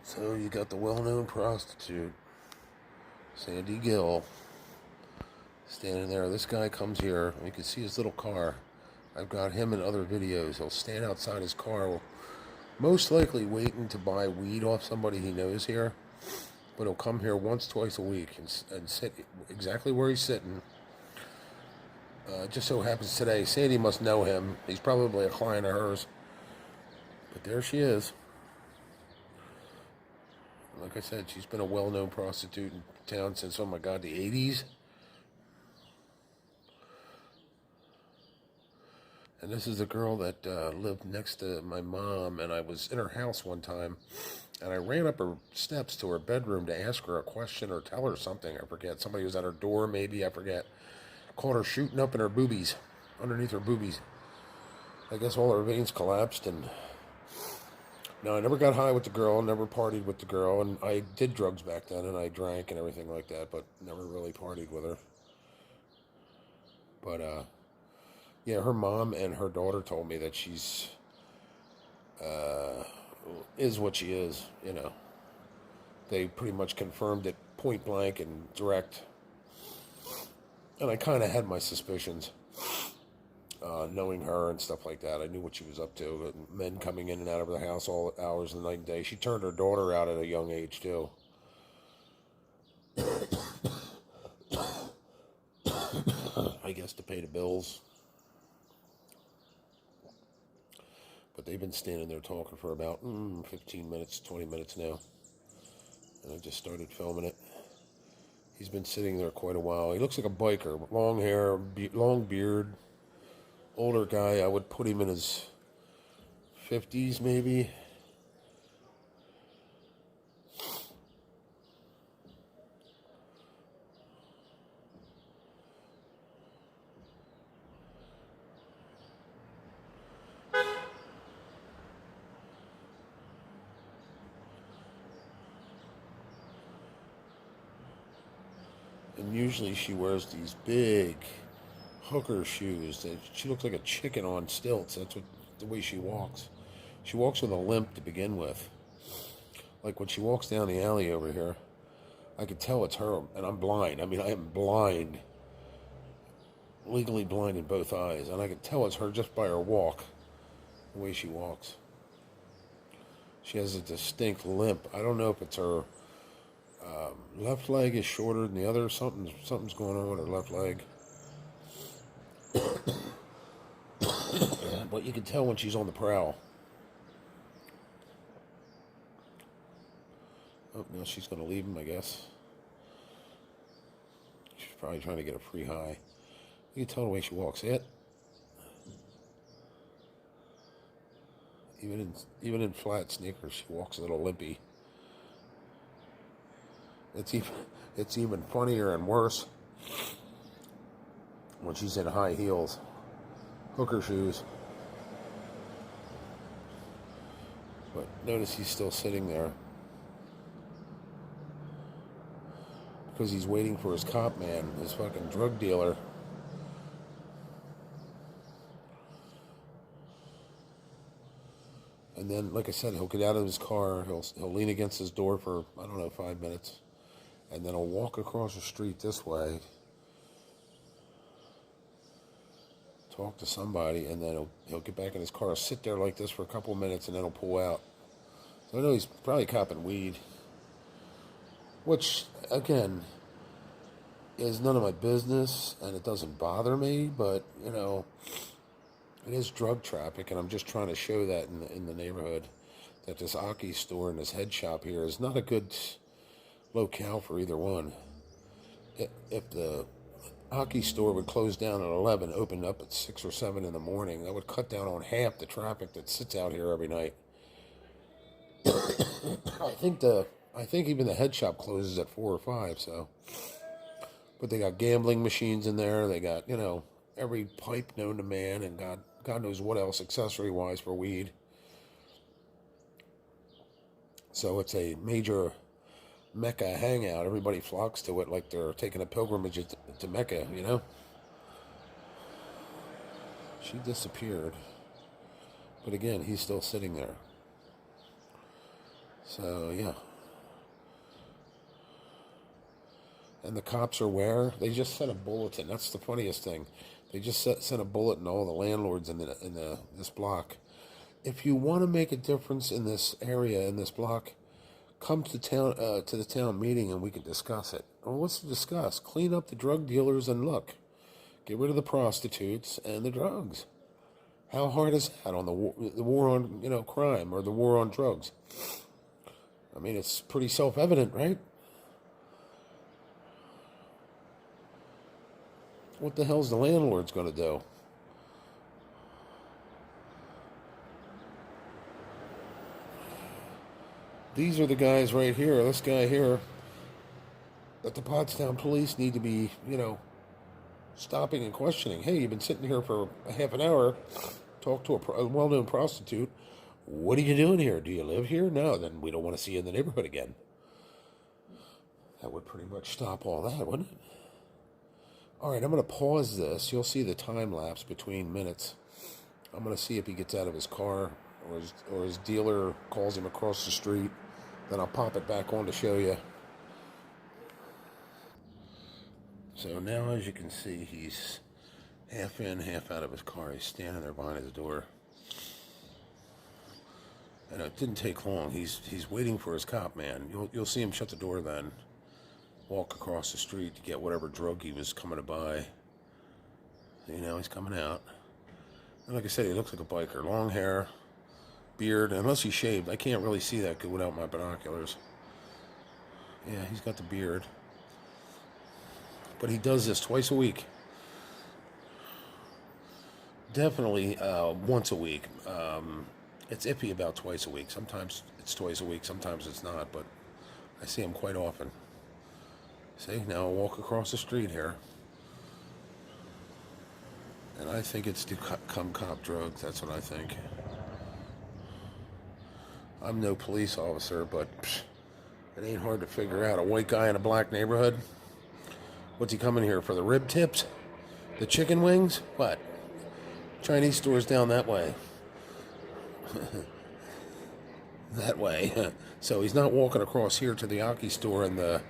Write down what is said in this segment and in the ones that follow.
So you got the well-known prostitute, Sandy Gill, standing there. This guy comes here. You can see his little car. I've got him in other videos. He'll stand outside his car, most likely waiting to buy weed off somebody he knows here. But he'll come here once, twice a week and sit exactly where he's sitting. Just so happens today, Sandy must know him. He's probably a client of hers. But there she is. Like I said, she's been a well-known prostitute in town since, oh my God, the 80s. And this is a girl that lived next to my mom, and I was in her house one time, and I ran up her steps to her bedroom to ask her a question or tell her something. I forget. Somebody was at her door, maybe. I forget. Caught her shooting up in her boobies, underneath her boobies. I guess all her veins collapsed, and no, I never got high with the girl, never partied with the girl, and I did drugs back then, and I drank and everything like that, but never really partied with her. But, yeah, her mom and her daughter told me that she's, is what she is, you know. They pretty much confirmed it point blank and direct. And I kind of had my suspicions, knowing her and stuff like that. I knew what she was up to. Men coming in and out of the house all hours of the night and day. She turned her daughter out at a young age, too. I guess to pay the bills. But they've been standing there talking for about 15 minutes, 20 minutes now. And I just started filming it. He's been sitting there quite a while. He looks like a biker. Long hair, long beard. Older guy. I would put him in his 50s, maybe. And usually she wears these big hooker shoes. She looks like a chicken on stilts. That's the way she walks. She walks with a limp to begin with. Like when she walks down the alley over here, I could tell it's her, and I'm blind. I mean, I am blind, legally blind in both eyes, and I could tell it's her just by her walk, the way she walks. She has a distinct limp. I don't know if it's her left leg is shorter than the other. Something's going on with her left leg. But you can tell when she's on the prowl. Oh, now she's going to leave him, I guess. She's probably trying to get a free high. You can tell the way she walks. See it? Even in flat sneakers, she walks a little limpy. It's even funnier and worse when she's in high heels, hooker shoes. But notice he's still sitting there because he's waiting for his cop man, his fucking drug dealer. And then, like I said, he'll get out of his car, he'll lean against his door for, I don't know, 5 minutes. And then he'll walk across the street this way, talk to somebody, and then he'll get back in his car, sit there like this for a couple of minutes, and then he'll pull out. So I know he's probably copping weed, which, again, is none of my business, and it doesn't bother me, but, you know, it is drug traffic, and I'm just trying to show that in the neighborhood, that this Aki store and this head shop here is not a good locale for either one. If the Aki store would close down at 11, open up at 6 or 7 in the morning, that would cut down on half the traffic that sits out here every night. I think even the head shop closes at 4 or 5, so. But they got gambling machines in there. They got, you know, every pipe known to man, and God knows what else accessory-wise for weed. So it's a major Mecca hangout. Everybody flocks to it like they're taking a pilgrimage to Mecca, you know? She disappeared. But again, he's still sitting there. So, yeah. And the cops are where? They just sent a bulletin. That's the funniest thing. They just sent a bulletin to all the landlords in this block. If you want to make a difference in this area, in this block, come to the town meeting and we can discuss it. Well, what's to discuss? Clean up the drug dealers and look. Get rid of the prostitutes and the drugs. How hard is that on the war on crime or the war on drugs? I mean, it's pretty self-evident, right? What the hell's the landlord's going to do? These are the guys right here, this guy here, that the Pottstown police need to be, stopping and questioning. Hey, you've been sitting here for a half an hour, talk to a well-known prostitute. What are you doing here? Do you live here? No, then we don't want to see you in the neighborhood again. That would pretty much stop all that, wouldn't it? All right, I'm going to pause this. You'll see the time lapse between minutes. I'm going to see if he gets out of his car or his dealer calls him across the street. Then I'll pop it back on to show you. So now, as you can see, he's half in, half out of his car. He's standing there behind his door. And it didn't take long. He's waiting for his cop man. You'll see him shut the door then. Walk across the street to get whatever drug he was coming to buy. He's coming out. And like I said, he looks like a biker. Long hair, beard. Unless he's shaved. I can't really see that good without my binoculars. Yeah, he's got the beard. But he does this twice a week. Definitely once a week. It's iffy about twice a week. Sometimes it's twice a week. Sometimes it's not. But I see him quite often. See, now I'll walk across the street here. And I think it's to come cop drugs. That's what I think. I'm no police officer, but it ain't hard to figure out. A white guy in a black neighborhood? What's he coming here for? The rib tips? The chicken wings? What? Chinese stores down that way. That way. So he's not walking across here to the Aki store and the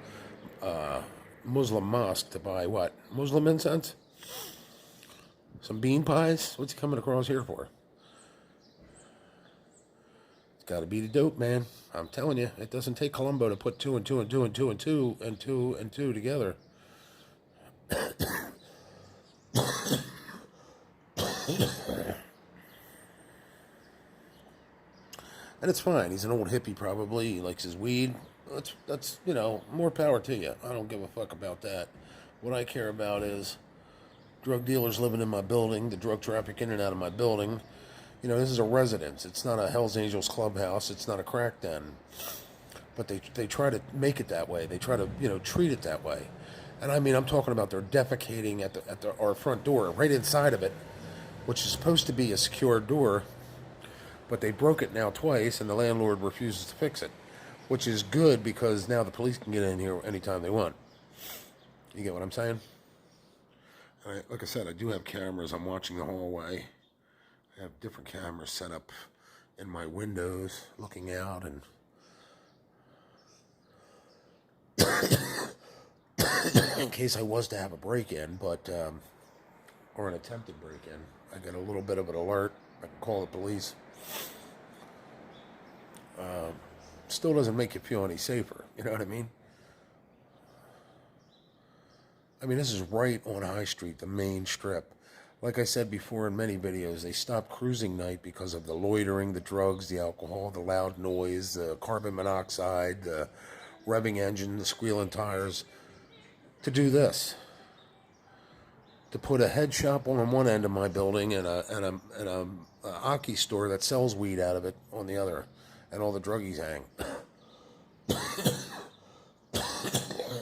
Muslim mosque to buy what? Muslim incense? Some bean pies? What's he coming across here for? It's got to be the dope, man. I'm telling you, it doesn't take Columbo to put two and two and two and two and two and two and two together. And it's fine. He's an old hippie probably. He likes his weed. That's more power to you. I don't give a fuck about that. What I care about is drug dealers living in my building, the drug traffic in and out of my building. This is a residence. It's not a Hells Angels clubhouse. It's not a crack den. But they try to make it that way. They try to, treat it that way. And I mean, I'm talking about they're defecating at our front door, right inside of it, which is supposed to be a secure door. But they broke it now twice, and the landlord refuses to fix it, which is good because now the police can get in here anytime they want. You get what I'm saying? All right, like I said, I do have cameras. I'm watching the hallway. I have different cameras set up in my windows, looking out, and in case I was to have a break-in, or an attempted break-in, I get a little bit of an alert. I can call the police. Still doesn't make you feel any safer. You know what I mean? This is right on High Street, the main strip. Like I said before in many videos, they stopped cruising night because of the loitering, the drugs, the alcohol, the loud noise, the carbon monoxide, the revving engine, the squealing tires. To do this. To put a head shop on one end of my building and a Aki store that sells weed out of it on the other. And all the druggies hang.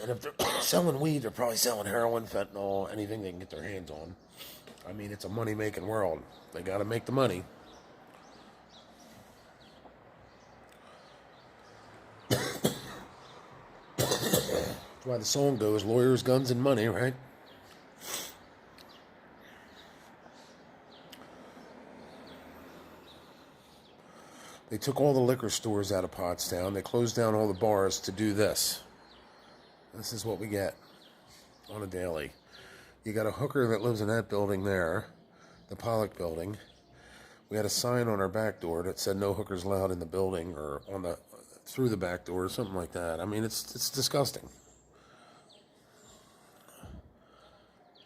And if they're selling weed, they're probably selling heroin, fentanyl, anything they can get their hands on. It's a money-making world. They got to make the money. That's why the song goes, lawyers, guns, and money, right? They took all the liquor stores out of Pottstown. They closed down all the bars to do this. This is what we get on a daily. You got a hooker that lives in that building there, the Pollock building. We had a sign on our back door that said no hookers allowed in the building or on the through the back door or something like that. I mean, it's disgusting.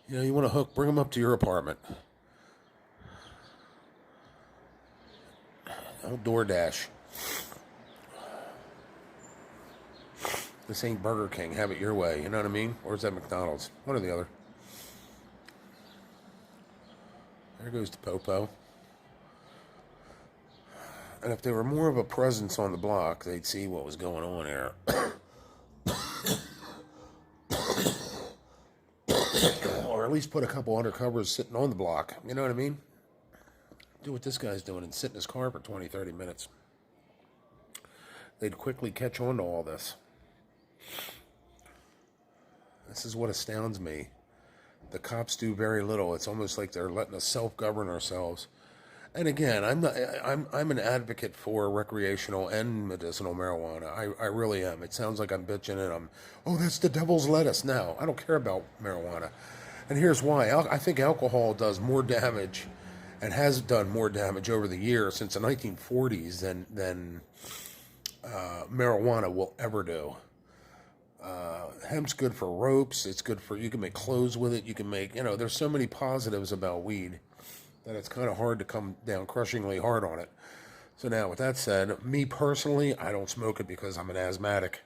You know, you want to hook, bring them up to your apartment. Don't DoorDash. This ain't Burger King. Have it your way. You know what I mean? Or is that McDonald's? One or the other. There goes the Popo. And if there were more of a presence on the block, they'd see what was going on there. Or at least put a couple undercovers sitting on the block. You know what I mean? Do what this guy's doing and sit in his car for 20, 30 minutes. They'd quickly catch on to all this. This is what astounds me. The cops do very little. It's almost like they're letting us self-govern ourselves. And again, I'm an advocate for recreational and medicinal marijuana. I really am. It sounds like I'm bitching and that's the devil's lettuce. No, I don't care about marijuana. And here's why. I think alcohol does more damage and has done more damage over the years since the 1940s than marijuana will ever do. Hemp's good for ropes. It's good for, you can make clothes with it. You can make, there's so many positives about weed that it's kind of hard to come down crushingly hard on it. So now, with that said, me personally, I don't smoke it because I'm an asthmatic,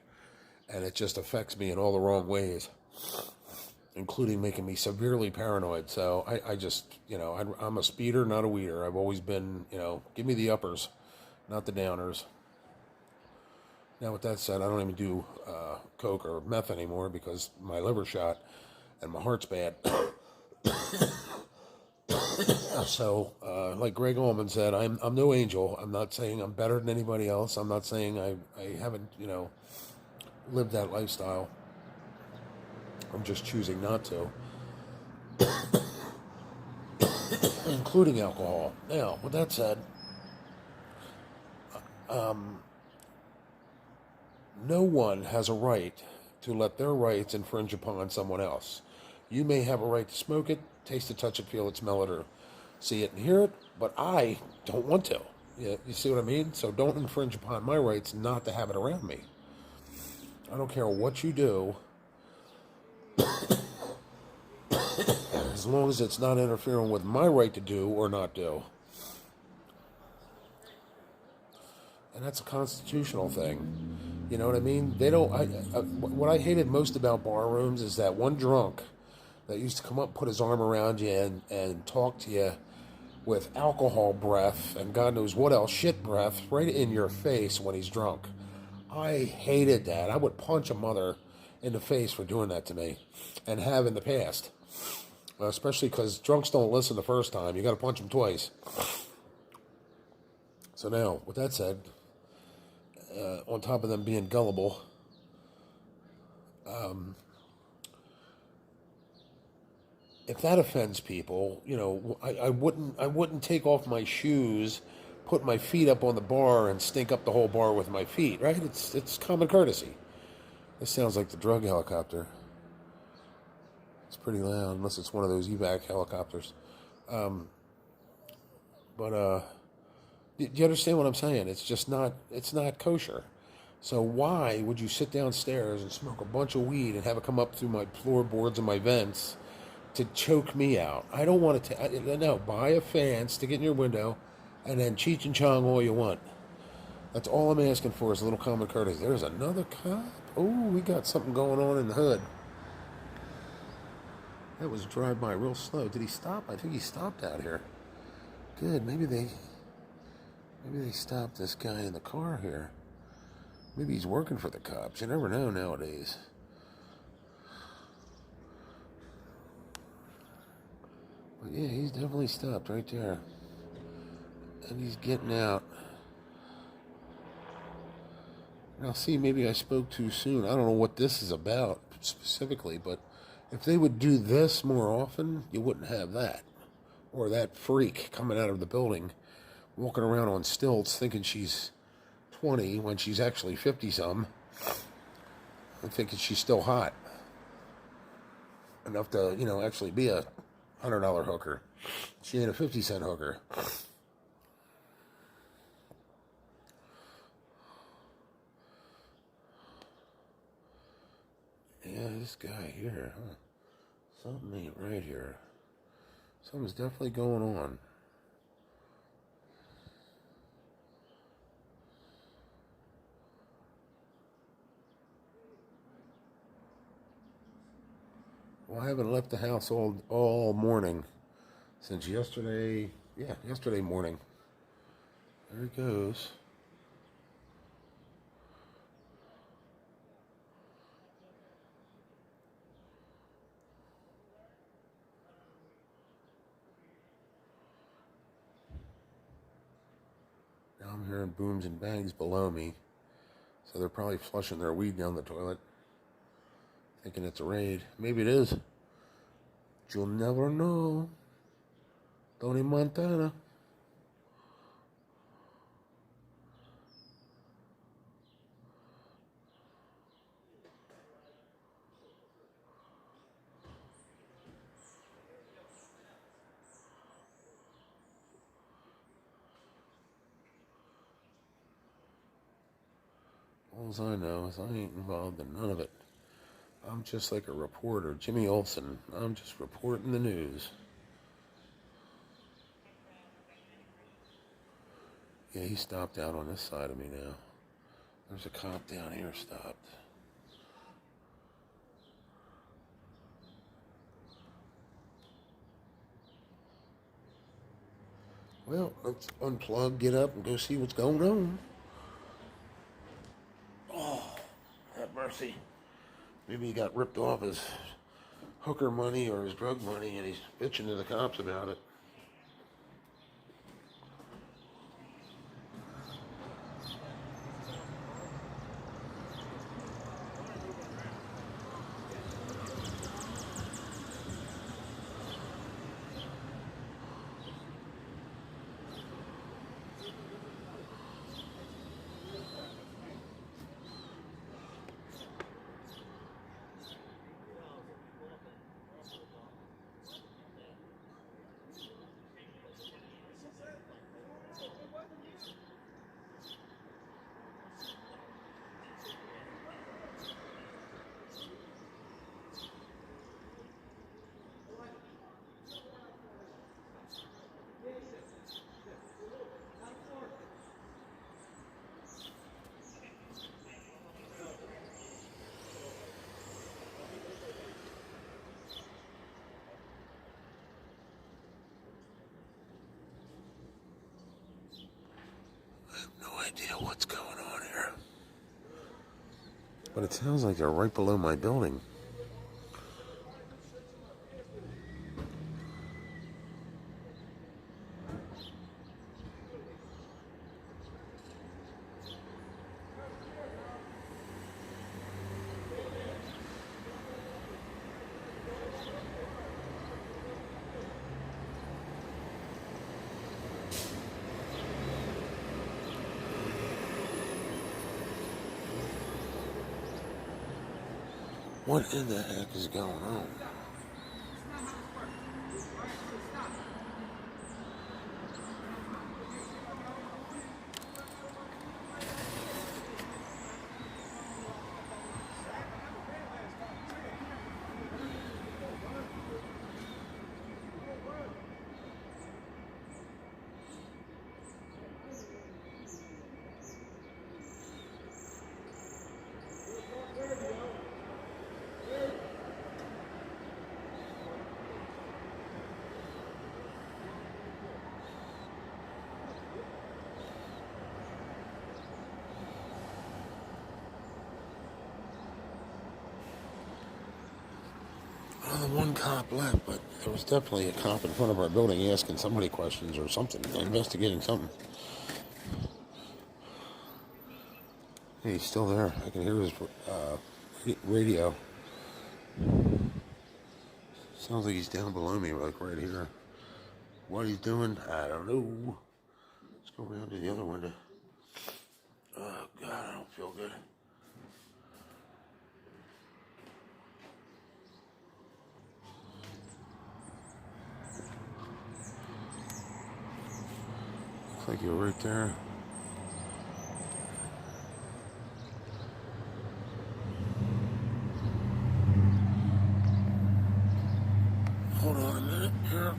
and it just affects me in all the wrong ways, including making me severely paranoid. So I just, I'm a speeder, not a weeder. I've always been, give me the uppers, not the downers. Now, with that said, I don't even do coke or meth anymore because my liver's shot and my heart's bad. So, like Greg Allman said, I'm no angel. I'm not saying I'm better than anybody else. I'm not saying I haven't, lived that lifestyle. I'm just choosing not to. Including alcohol. Now, with that said, no one has a right to let their rights infringe upon someone else. You may have a right to smoke it, taste it, touch it, feel it, smell it, or see it and hear it, but I don't want to. You see what I mean? So don't infringe upon my rights not to have it around me. I don't care what you do, as long as it's not interfering with my right to do or not do. And that's a constitutional thing. You know what I mean? They don't. What I hated most about bar rooms is that one drunk that used to come up and put his arm around you and talk to you with alcohol breath and God knows what else, shit breath, right in your face when he's drunk. I hated that. I would punch a mother in the face for doing that to me, and have in the past. Especially because drunks don't listen the first time. You got to punch them twice. So now, with that said, on top of them being gullible, if that offends people, I wouldn't take off my shoes, put my feet up on the bar, and stink up the whole bar with my feet, right? It's common courtesy. This sounds like the drug helicopter. It's pretty loud, unless it's one of those evac helicopters. But do you understand what I'm saying? It's just not, it's not kosher. So why would you sit downstairs and smoke a bunch of weed and have it come up through my floorboards and my vents to choke me out? I don't want to, no, buy a fan, stick it in your window, and then Cheech and Chong all you want. That's all I'm asking for is a little common courtesy. There's another cop. Oh, we got something going on in the hood. That was drive by real slow. Did he stop? I think he stopped out here. Good. Maybe they stopped this guy in the car here. Maybe he's working for the cops. You never know nowadays. But yeah, he's definitely stopped right there. And he's getting out. Now, see, maybe I spoke too soon. I don't know what this is about specifically, but if they would do this more often, you wouldn't have that. Or that freak coming out of the building walking around on stilts thinking she's 20 when she's actually 50-some, and thinking she's still hot enough to, actually be a $100 hooker. She ain't a 50-cent hooker. Yeah, this guy here, huh? Something ain't right here. Something's definitely going on. Well, I haven't left the house all morning since yesterday. Yeah, yesterday morning. There he goes. Now I'm hearing booms and bangs below me. So they're probably flushing their weed down the toilet. Thinking it's a raid. Maybe it is. You'll never know. Tony Montana. All I know is I ain't involved in none of it. I'm just like a reporter, Jimmy Olsen. I'm just reporting the news. Yeah, he stopped out on this side of me now. There's a cop down here stopped. Well, let's unplug, get up, and go see what's going on. Oh, have mercy. Maybe he got ripped off his hooker money or his drug money, and he's bitching to the cops about it. No idea what's going on here. But it sounds like they're right below my building. What in the heck is going on? Well, the one cop left, but there was definitely a cop in front of our building asking somebody questions or something, investigating something. Hey, he's still there. I can hear his radio. Sounds like he's down below me, like right here. What he's doing, I don't know. It's go around to the other window. Oh, God, I don't feel good. Looks like you're right there. Hold on a minute here.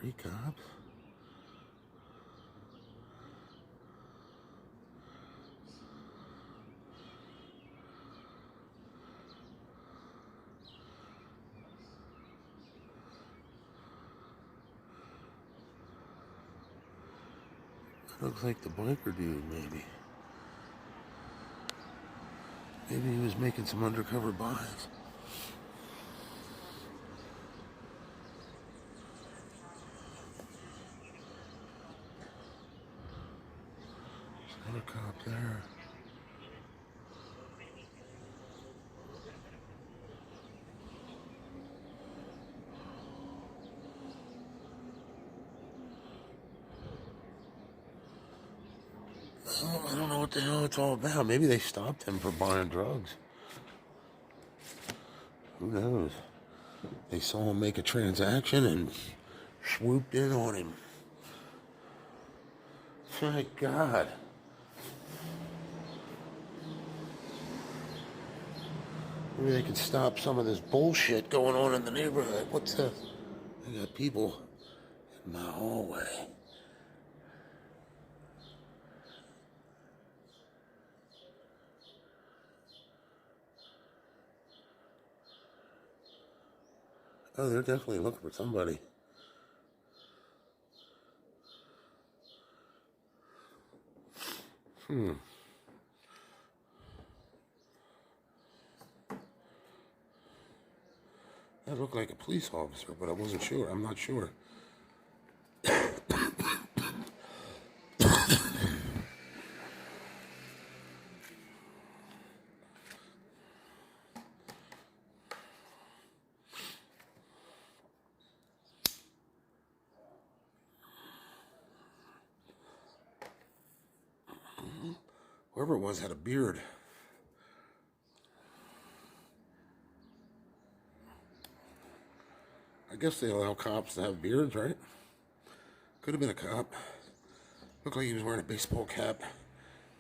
3 cops? Looks like the biker dude, maybe. Maybe he was making some undercover buys. There's another cop there. I don't know what the hell it's all about. Maybe they stopped him for buying drugs. Who knows? They saw him make a transaction and swooped in on him. My God. Maybe they could stop some of this bullshit going on in the neighborhood. What's this? I got people in my hallway. Oh, they're definitely looking for somebody. That looked like a police officer, but I wasn't sure. I'm not sure. Whoever it was had a beard. I guess they allow cops to have beards, right? Could have been a cop. Looked like he was wearing a baseball cap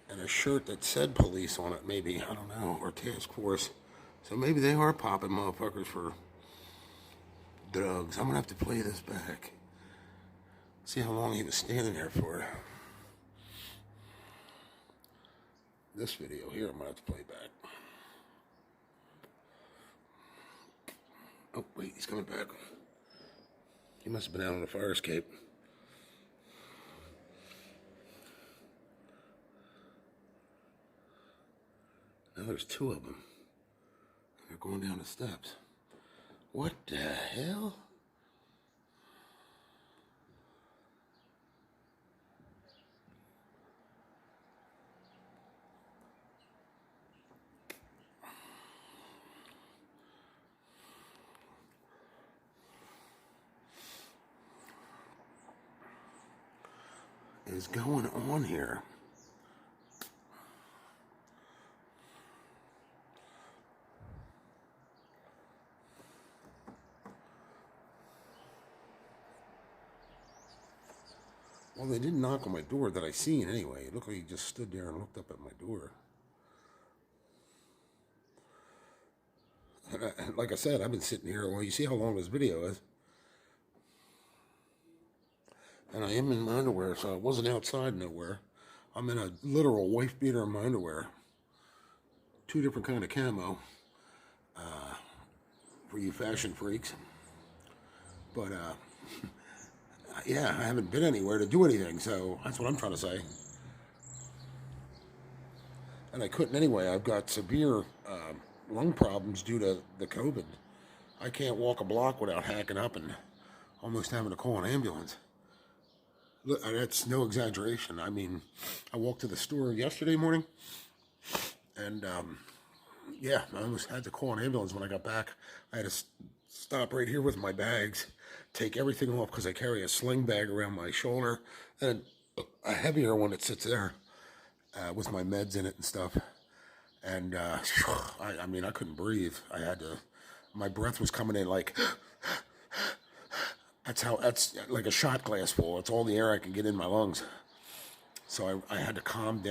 and a shirt that said police on it, maybe. I don't know. Or task force. So maybe they are popping motherfuckers for drugs. I'm going to have to play this back. See how long he was standing there for. This video here, I'm going to have to play back. Oh, wait, he's coming back. He must have been out on a fire escape. Now there's 2 of them. They're going down the steps. What the hell? Is going on here? Well, they didn't knock on my door that I seen anyway. It looked like he just stood there and looked up at my door. And like I said, I've been sitting here. Well, you see how long this video is. And I am in my underwear, so I wasn't outside nowhere. I'm in a literal wife beater in my underwear. 2 different kind of camo. For you fashion freaks. But, yeah, I haven't been anywhere to do anything, so that's what I'm trying to say. And I couldn't anyway. I've got severe lung problems due to the COVID. I can't walk a block without hacking up and almost having to call an ambulance. Look, that's no exaggeration. I mean, I walked to the store yesterday morning, and yeah, I almost had to call an ambulance when I got back. I had to stop right here with my bags, take everything off because I carry a sling bag around my shoulder, and a heavier one that sits there with my meds in it and stuff. And I mean, I couldn't breathe. I had to, my breath was coming in like, that's like a shot glass full. It's all the air I can get in my lungs. So I had to calm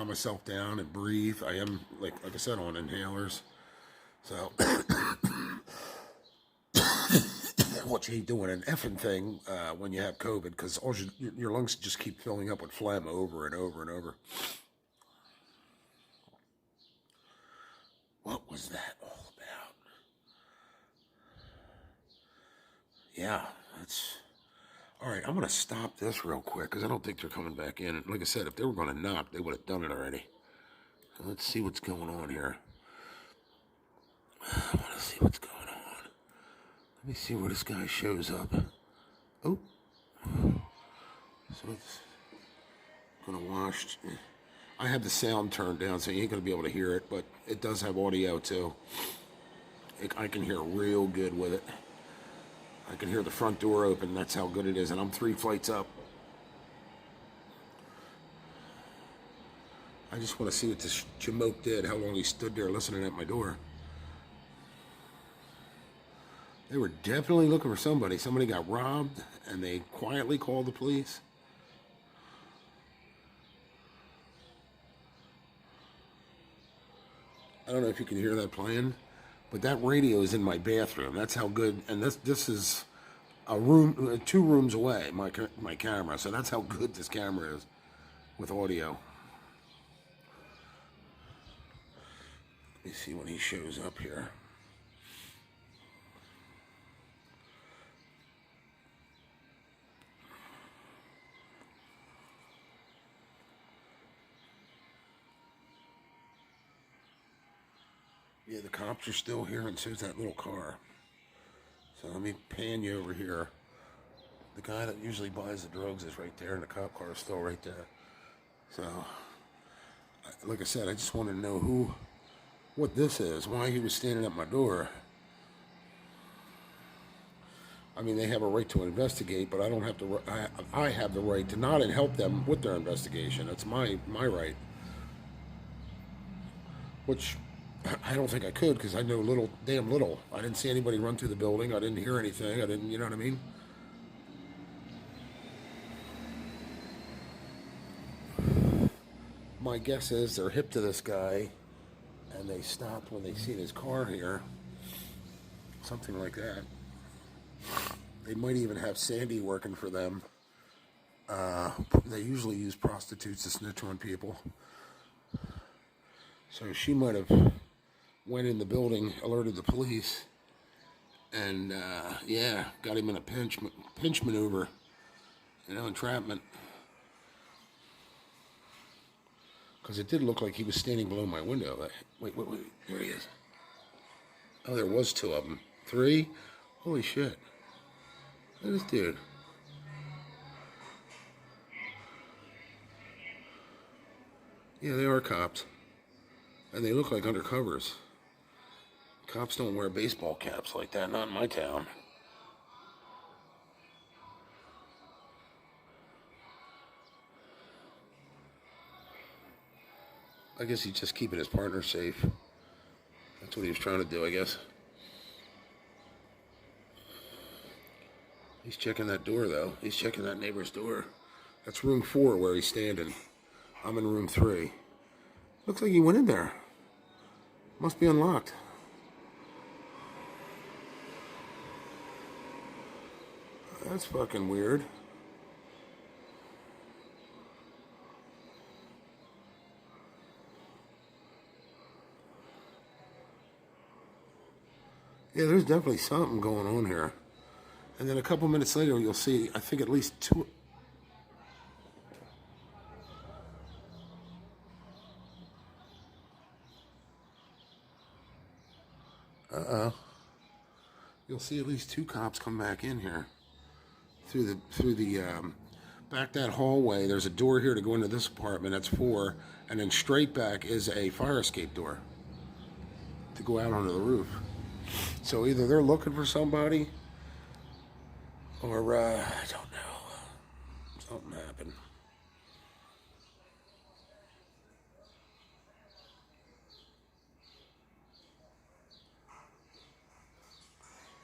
myself down and breathe. I am, like I said, on inhalers. So, what you hate doing an effing thing when you have COVID, because your lungs just keep filling up with phlegm over and over and over. What was that all about? Yeah, that's... All right, I'm going to stop this real quick because I don't think they're coming back in. And like I said, if they were going to knock, they would have done it already. So let's see what's going on here. I want to see what's going on. Let me see where this guy shows up. Oh. So it's going to wash... I have the sound turned down, so you ain't going to be able to hear it, but it does have audio, too. I can hear real good with it. I can hear the front door open. That's how good it is, and I'm 3 flights up. I just want to see what this jamoke did, how long he stood there listening at my door. They were definitely looking for somebody. Somebody got robbed, and they quietly called the police. I don't know if you can hear that playing, but that radio is in my bathroom. That's how good, and this is a room, 2 rooms away, my camera. So that's how good this camera is with audio. Let me see when he shows up here. Yeah, the cops are still here, and so's that little car. So let me pan you over here. The guy that usually buys the drugs is right there, and the cop car is still right there. So, like I said, I just wanted to know what this is, why he was standing at my door. I mean, they have a right to investigate, but I don't have to. I have the right to not and help them with their investigation. That's my right. Which I don't think I could, because I know damn little. I didn't see anybody run through the building. I didn't hear anything. I didn't, you know what I mean? My guess is they're hip to this guy, and they stopped when they seen his car here. Something like that. They might even have Sandy working for them. They usually use prostitutes to snitch on people. So she might have went in the building, alerted the police, and yeah, got him in a pinch maneuver, entrapment. Because it did look like he was standing below my window. Wait, there he is. Oh, there was 2 of them. 3? Holy shit. Look at this dude. Yeah, they are cops. And they look like undercovers. Cops don't wear baseball caps like that, not in my town. I guess he's just keeping his partner safe. That's what he was trying to do, I guess. He's checking that door, though. He's checking that neighbor's door. That's room 4 where he's standing. I'm in room 3. Looks like he went in there. Must be unlocked. That's fucking weird. Yeah, there's definitely something going on here. And then a couple minutes later, you'll see, I think at least 2... Uh-oh. You'll see at least 2 cops come back in here. through the back that hallway. There's a door here to go into this apartment. That's 4, and then straight back is a fire escape door to go out onto the roof. So either they're looking for somebody, or I don't know, something happened.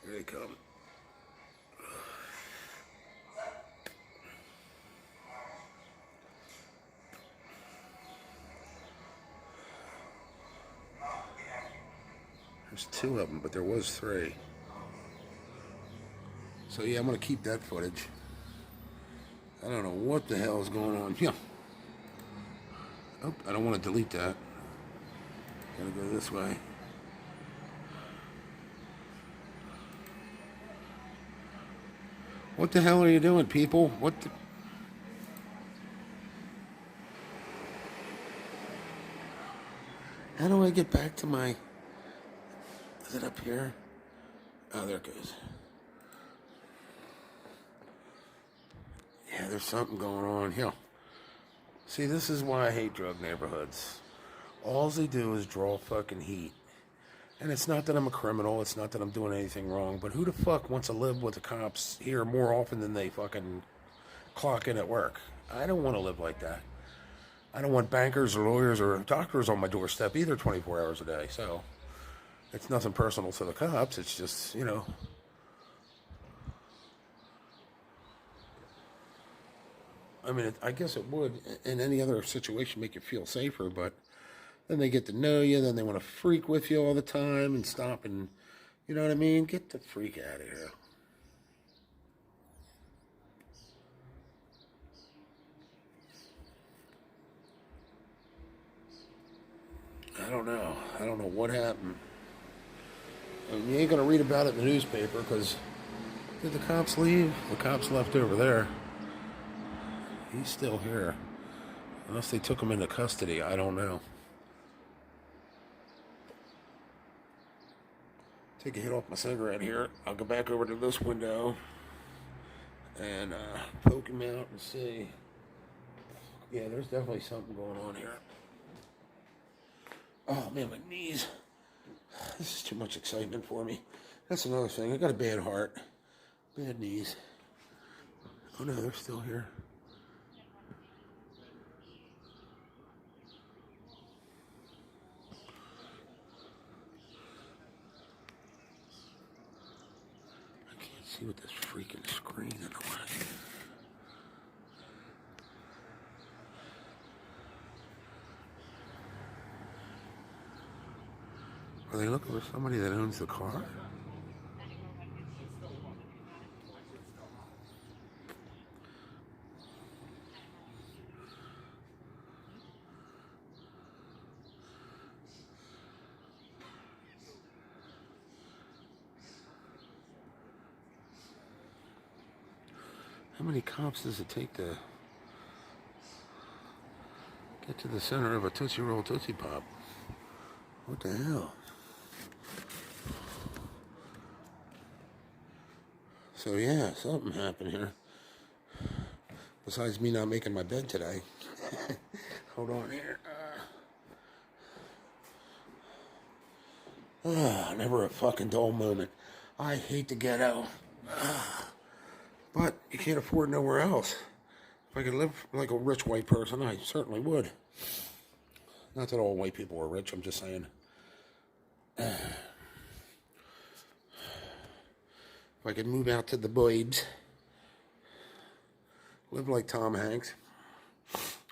Here they come. There's 2 of them, but there was 3. So yeah, I'm gonna keep that footage. I don't know what the hell is going on. Yeah. Oh, I don't want to delete that. Gotta go this way. What the hell are you doing, people? What the... How do I get back to my... Is it up here? Oh, there it goes. Yeah, there's something going on here. See, this is why I hate drug neighborhoods. All they do is draw fucking heat. And it's not that I'm a criminal, it's not that I'm doing anything wrong, but who the fuck wants to live with the cops here more often than they fucking clock in at work? I don't want to live like that. I don't want bankers or lawyers or doctors on my doorstep either 24 hours a day. So it's nothing personal to the cops. It's just, you know. I mean, I guess it would, in any other situation, make you feel safer, but then they get to know you, then they want to freak with you all the time and stop and, you know what I mean? Get the freak out of here. I don't know. I don't know what happened. I mean, you ain't going to read about it in the newspaper because did the cops leave? The cops left over there. He's still here. Unless they took him into custody, I don't know. Take a hit off my cigarette here. I'll go back over to this window and poke him out and see. Yeah, there's definitely something going on here. Oh man, my knees. This is too much excitement for me. That's another thing. I got a bad heart. Bad knees. Oh no, they're still here. I can't see with this freaking screen in the way. Are they looking for somebody that owns the car? How many cops does it take to get to the center of a Tootsie Roll Tootsie Pop? What the hell? So yeah, something happened here. Besides me not making my bed today. Hold on here. Never a fucking dull moment. I hate the ghetto. But you can't afford nowhere else. If I could live like a rich white person, I certainly would. Not that all white people are rich, I'm just saying. If I could move out to the Boyds, live like Tom Hanks.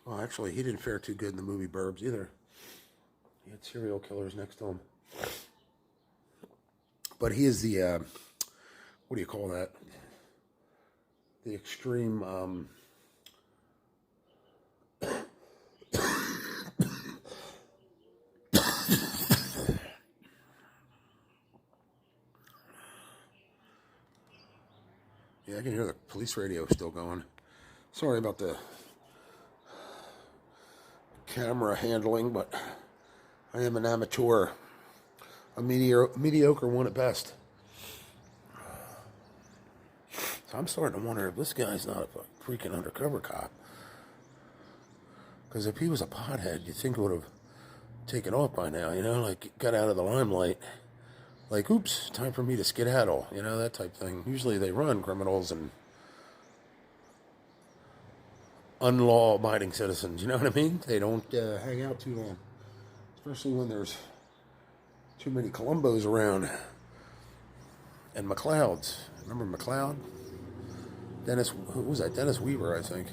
Well, actually, he didn't fare too good in the movie Burbs either. He had serial killers next to him. But he is the, what do you call that? The extreme, yeah, I can hear the police radio still going. Sorry about the camera handling, but I am an amateur. A mediocre one at best. So I'm starting to wonder if this guy's not a freaking undercover cop. Because if he was a pothead, you'd think he would have taken off by now, like got out of the limelight. Like, oops, time for me to skedaddle, that type thing. Usually they run, criminals and unlaw-abiding citizens, you know what I mean? They don't hang out too long. Especially when there's too many Columbos around. And McLeods. Remember McLeod? Who was that? Dennis Weaver, I think.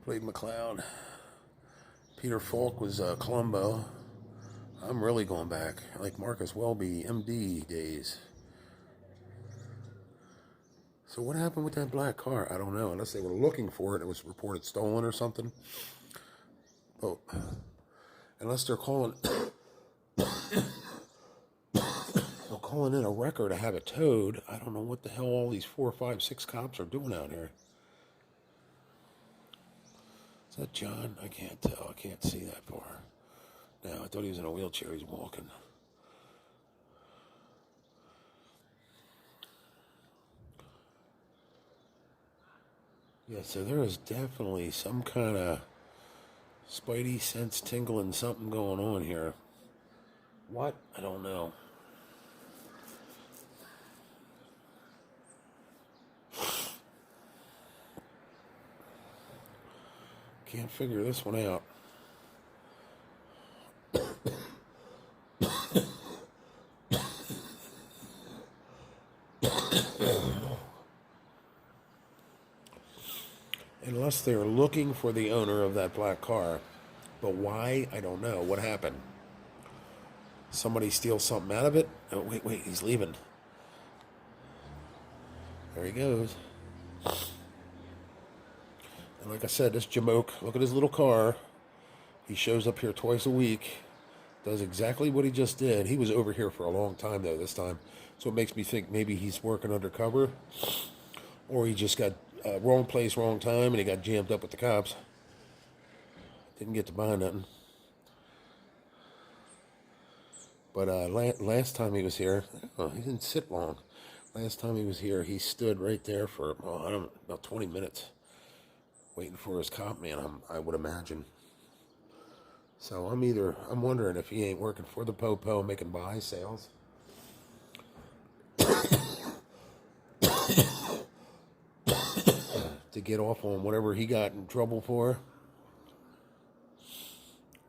Played McLeod. Peter Falk was Columbo. I'm really going back. Like Marcus Welby, MD days. So what happened with that black car? I don't know. Unless they were looking for it. It was reported stolen or something. Oh. Unless they're calling... calling in a wrecker to have it towed. I don't know what the hell all these 4, 5, 6 cops are doing out here. Is that John? I can't tell. I can't see that far. No, I thought he was in a wheelchair. He's walking. Yeah, so there is definitely some kind of spidey sense tingling something going on here. What? I don't know. Can't figure this one out. Unless they're looking for the owner of that black car. But why? I don't know. What happened? Somebody steal something out of it? Oh, wait, he's leaving. There he goes. And like I said, this Jamoke, look at his little car. He shows up here twice a week. Does exactly what he just did. He was over here for a long time, though, this time. So it makes me think maybe he's working undercover. Or he just got wrong place, wrong time, and he got jammed up with the cops. Didn't get to buy nothing. But last time he was here, he didn't sit long. Last time he was here, he stood right there for, about 20 minutes. Waiting for his cop man, I would imagine. So I'm wondering if he ain't working for the Popo making buy sales. To get off on whatever he got in trouble for.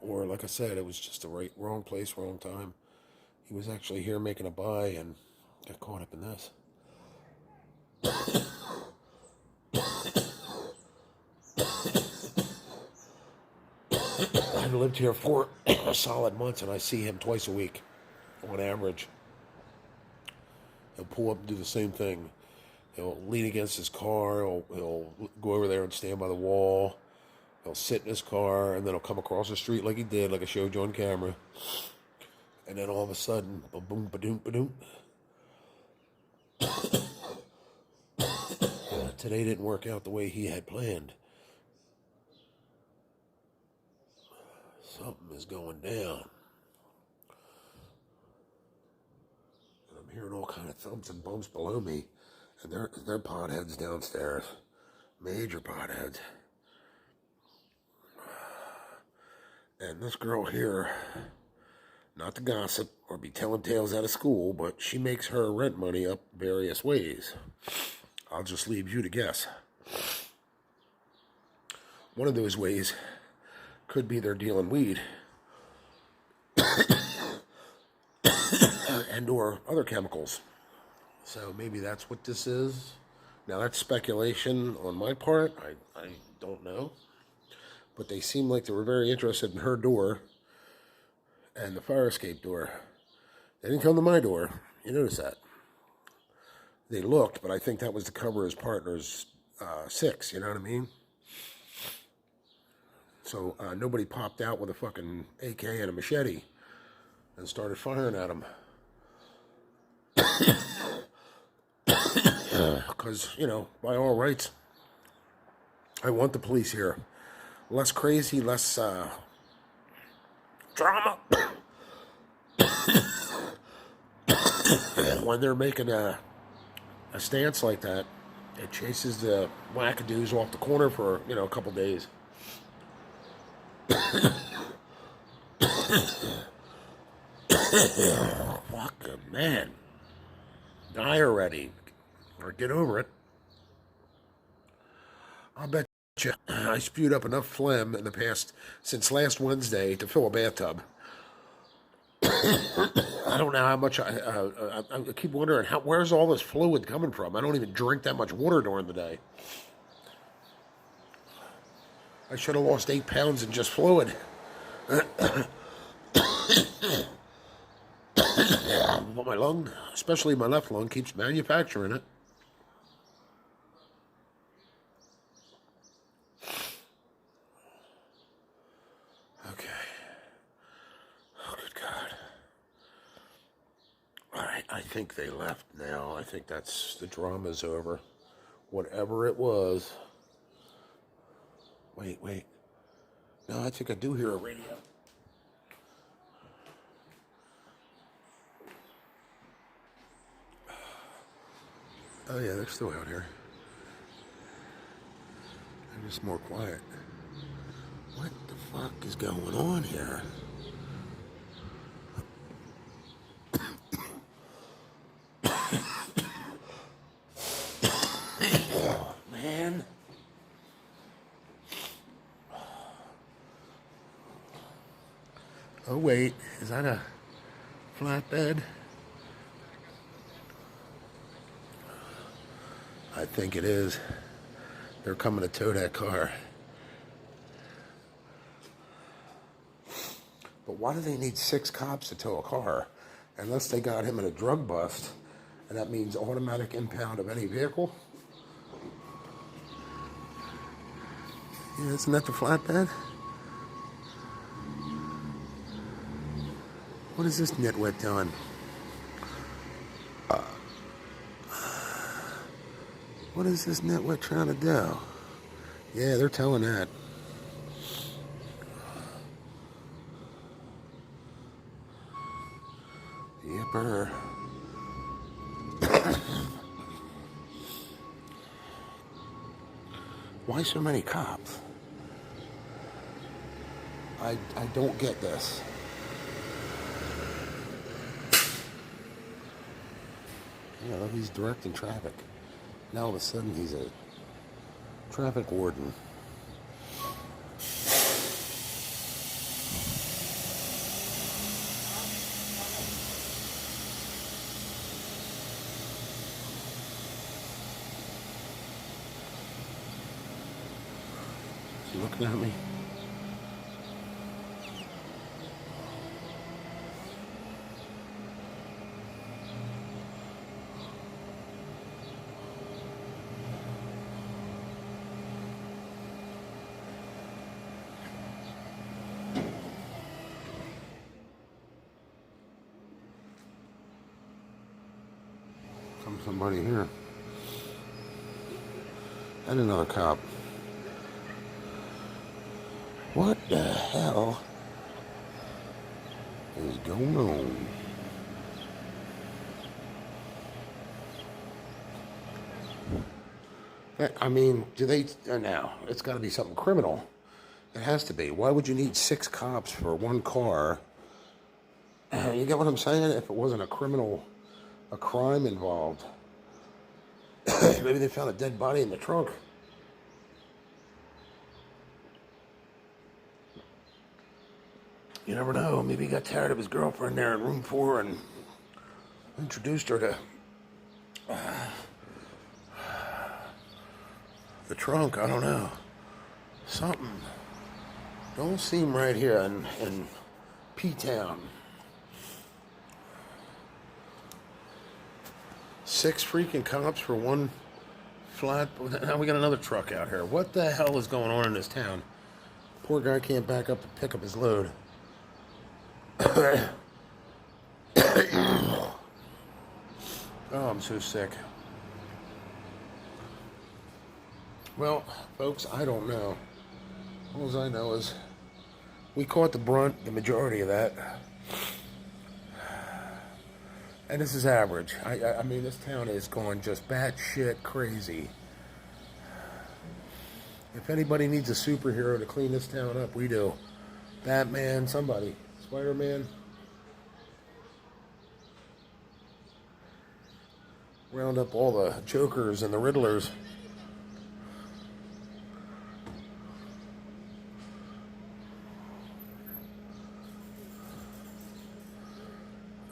Or like I said, it was just the wrong place, wrong time. He was actually here making a buy and got caught up in this. I've lived here for solid months, and I see him twice a week, on average. He'll pull up and do the same thing. He'll lean against his car. He'll go over there and stand by the wall. He'll sit in his car, and then he'll come across the street like he did, like I showed you on camera. And then all of a sudden, ba-boom, ba-doom, ba-doom. Today didn't work out the way he had planned. Something is going down. And I'm hearing all kind of thumps and bumps below me. And they're potheads downstairs. Major potheads. And this girl here, not to gossip or be telling tales out of school, but she makes her rent money up various ways. I'll just leave you to guess. One of those ways could be they're dealing weed and or other chemicals. So maybe that's what this is. Now that's speculation on my part. I don't know. But they seemed like they were very interested in her door and the fire escape door. They didn't come to my door. You notice that. They looked, but I think that was to cover his partner's 6, you know what I mean? So nobody popped out with a fucking AK and a machete and started firing at him. Because, by all rights, I want the police here. Less crazy, less drama. When they're making a stance like that, It chases the wackadoos off the corner for, a couple days. Fucking man. Die already. Or get over it. I'll bet you I spewed up enough phlegm in the past, since last Wednesday, to fill a bathtub. I don't know how much I keep wondering, where's all this fluid coming from? I don't even drink that much water during the day. I should have lost 8 pounds in just fluid. But my lung, especially my left lung, keeps manufacturing it. Okay. Oh, good God. All right, I think they left now. I think the drama's over. Whatever it was. Wait. No, I think I do hear a radio. Oh yeah, they're still out here. They're just more quiet. What the fuck is going on here? Oh, man. Oh wait, is that a flatbed? I think it is. They're coming to tow that car. But why do they need 6 cops to tow a car? Unless they got him in a drug bust, and that means automatic impound of any vehicle? Yeah, isn't that the flatbed? What is this nitwit doing? What is this nitwit trying to do? Yeah, they're towing that. Yipper. Why so many cops? I don't get this. He's directing traffic. Now all of a sudden he's a traffic warden. Is he looking at me? Somebody here. And another cop. What the hell is going on? I mean, do they... now, it's got to be something criminal. It has to be. Why would you need 6 cops for one car? You get what I'm saying? If it wasn't a crime involved. Maybe they found a dead body in the trunk. You never know. Maybe he got tired of his girlfriend there in room 4 and introduced her to the trunk. I don't know. Something don't seem right here in P-Town. 6 freaking cops for one flat. Now we got another truck out here. What the hell is going on in this town? Poor guy can't back up to pick up his load. Oh, I'm so sick. Well, folks, I don't know. All I know is we caught the majority of that. And this is average. I mean, this town is going just batshit crazy. If anybody needs a superhero to clean this town up, we do. Batman, somebody. Spider-Man. Round up all the Jokers and the Riddlers.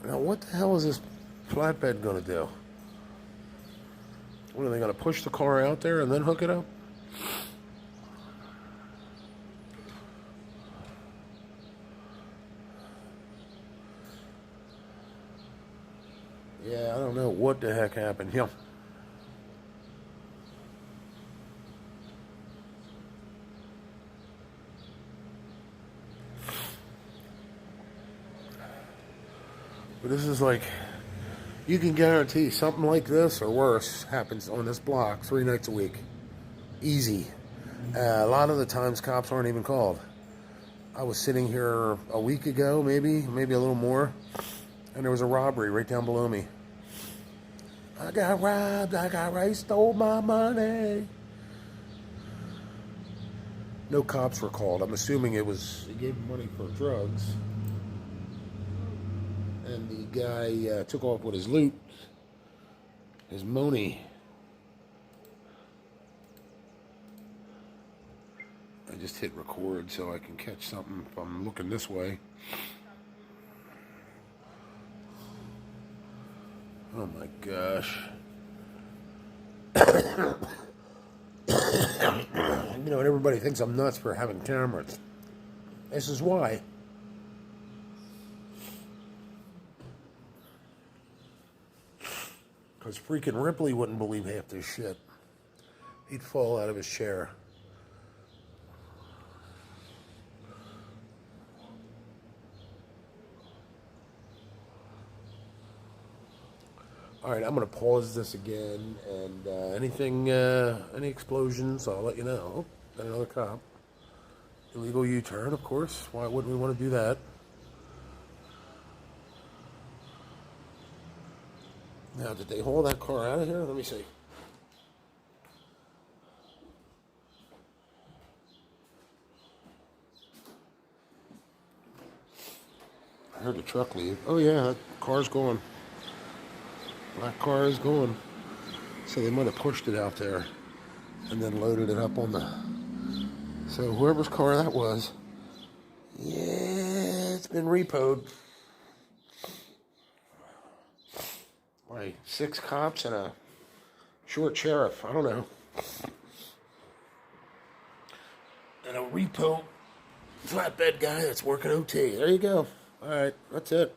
Now, what the hell is this flatbed going to do? What, are they going to push the car out there and then hook it up? Yeah, I don't know what the heck happened. Yeah. But this is like, you can guarantee something like this or worse happens on this block 3 nights a week. Easy. A lot of the times cops aren't even called. I was sitting here a week ago, maybe a little more, and there was a robbery right down below me. I got robbed, he stole my money. No cops were called. I'm assuming he gave him money for drugs. And the guy took off with his loot, his money. I just hit record so I can catch something if I'm looking this way. Oh my gosh. You know, and everybody thinks I'm nuts for having cameras. This is why. Because freaking Ripley wouldn't believe half this shit. He'd fall out of his chair. All right, I'm going to pause this again, and any explosions, I'll let you know. Oh, got another cop. Illegal U-turn, of course. Why wouldn't we want to do that? Now, did they haul that car out of here? Let me see. I heard the truck leave. Oh, yeah, that car's gone. That car is gone. So they might have pushed it out there and then loaded it up on the... So whoever's car that was, yeah, it's been repoed. By 6 cops and a short sheriff. I don't know. And a repo flatbed guy that's working OT. There you go. All right, that's it.